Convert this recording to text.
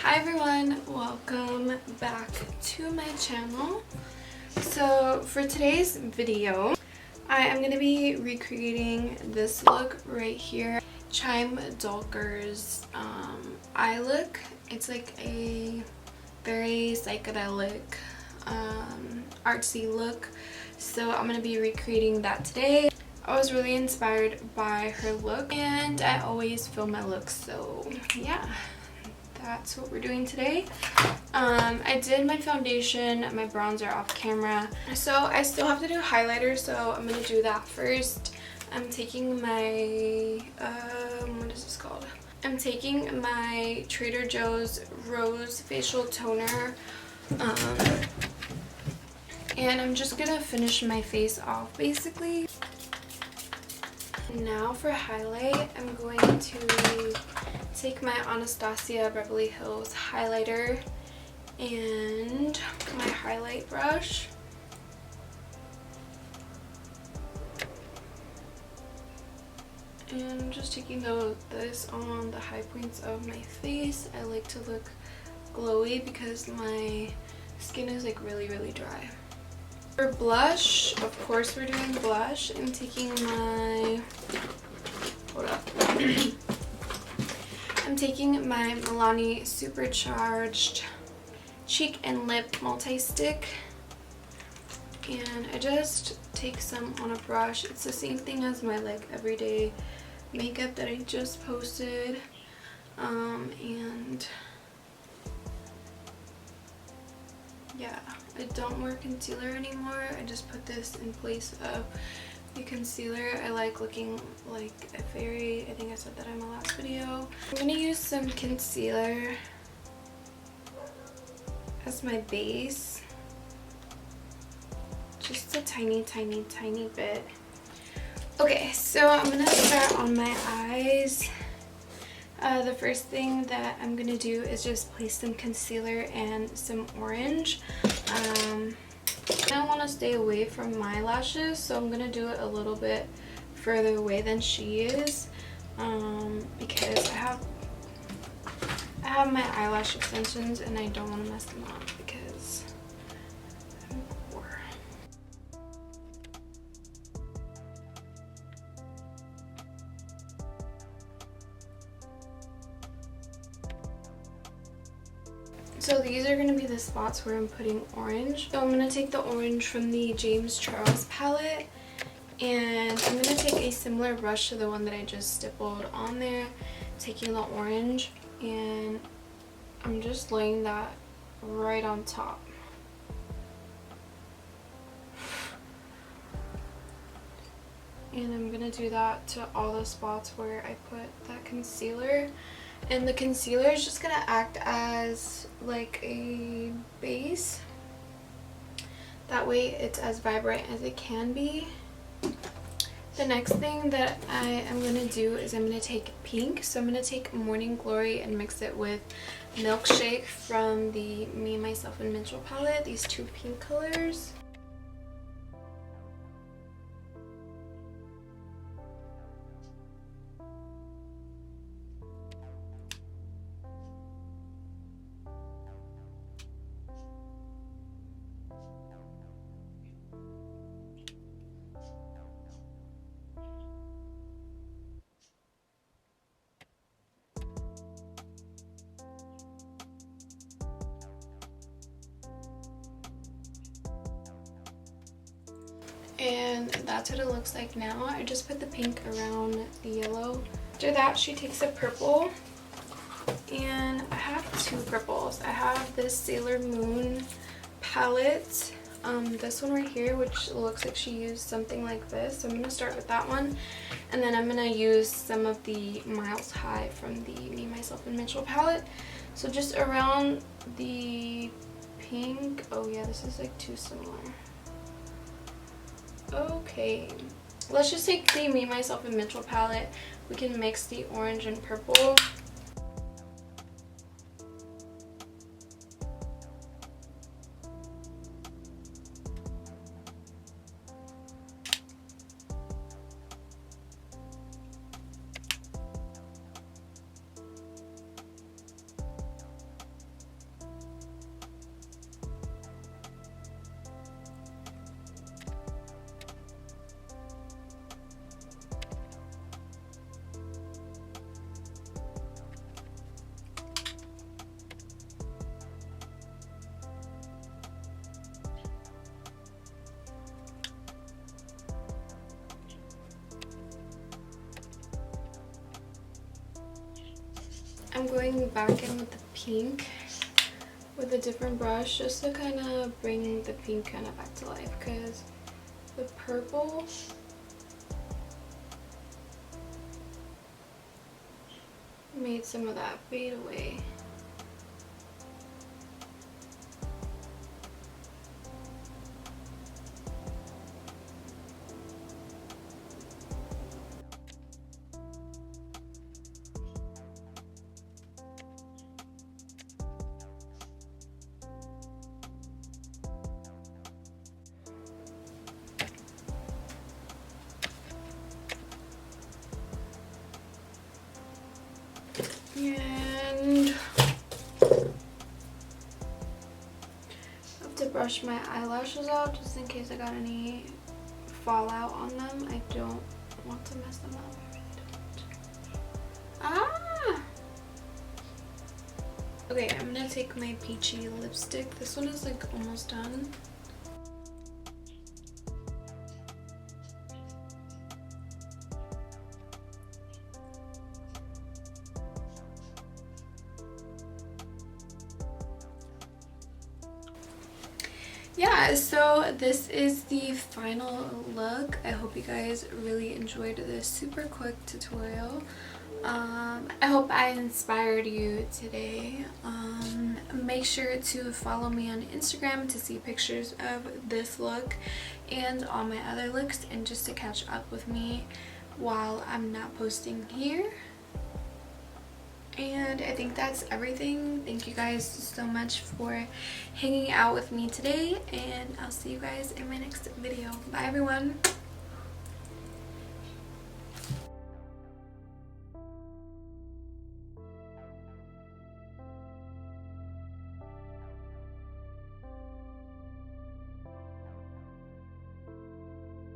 Hi everyone, welcome back to my channel. So for today's video, I am going to be recreating this look right here. Chime Dulker's eye look. It's like a very psychedelic artsy look, so I'm going to be recreating that today. I was really inspired by her look and I always film my looks, so yeah, that's what we're doing today. I did my foundation, my bronzer off camera, so I still have to do highlighter, so I'm gonna do that first. I'm taking my what is this called? I'm taking my Trader Joe's Rose Facial Toner, and I'm just gonna finish my face off basically. Now for highlight, I'm going to take my Anastasia Beverly Hills highlighter and my highlight brush. And I'm just taking this on the high points of my face. I like to look glowy because my skin is like really dry. For blush, of course we're doing blush. I'm taking my, hold up. I'm taking my Milani Supercharged Cheek and Lip Multi-Stick. And I just take some on a brush. It's the same thing as my like everyday makeup that I just posted. And yeah, I don't wear concealer anymore. I just put this in place of the concealer. I like looking like a fairy. I think I said that in my last video. I'm gonna use some concealer as my base. Just a tiny bit. Okay, so I'm gonna start on my eyes. The first thing that I'm gonna do is just place some concealer and some orange. I want to stay away from my lashes, so I'm gonna do it a little bit further away than she is, because I have my eyelash extensions and I don't want to mess them up because I'm poor. So these are going to be the spots where I'm putting orange. So I'm going to take the orange from the James Charles palette, and I'm going to take a similar brush to the one that I just stippled on there, taking the orange, and I'm just laying that right on top. And I'm going to do that to all the spots where I put that concealer. And the concealer is just going to act as like a base. That way it's as vibrant as it can be. The next thing that I am going to do is I'm going to take pink. So I'm going to take Morning Glory and mix it with Milkshake from the Me, Myself and Mitchelll palette. These two pink colors. And that's what it looks like now. I just put the pink around the yellow. After that, she takes a purple, and I have two purples. I have this Sailor Moon palette, this one right here, which looks like she used something like this. So I'm going to start with that one, and then I'm going to use some of the Miles High from the Me, Myself and Mitchelll palette. So just around the pink. Oh yeah, this is like too similar. Okay, let's just take the Me, Myself and Mitchelll palette. We can mix the orange and purple. I'm going back in with the pink with a different brush just to kind of bring the pink kind of back to life, because the purple made some of that fade away. And I have to brush my eyelashes out just in case I got any fallout on them. I don't want to mess them up. I really don't. Ah! Okay, I'm gonna take my peachy lipstick. This one is like almost done. Yeah, so this is the final look. I hope you guys really enjoyed this super quick tutorial. I hope I inspired you today. Make sure to follow me on Instagram to see pictures of this look and all my other looks, and just to catch up with me while I'm not posting here. And I think that's everything. Thank you guys so much for hanging out with me today, and I'll see you guys in my next video. Bye everyone.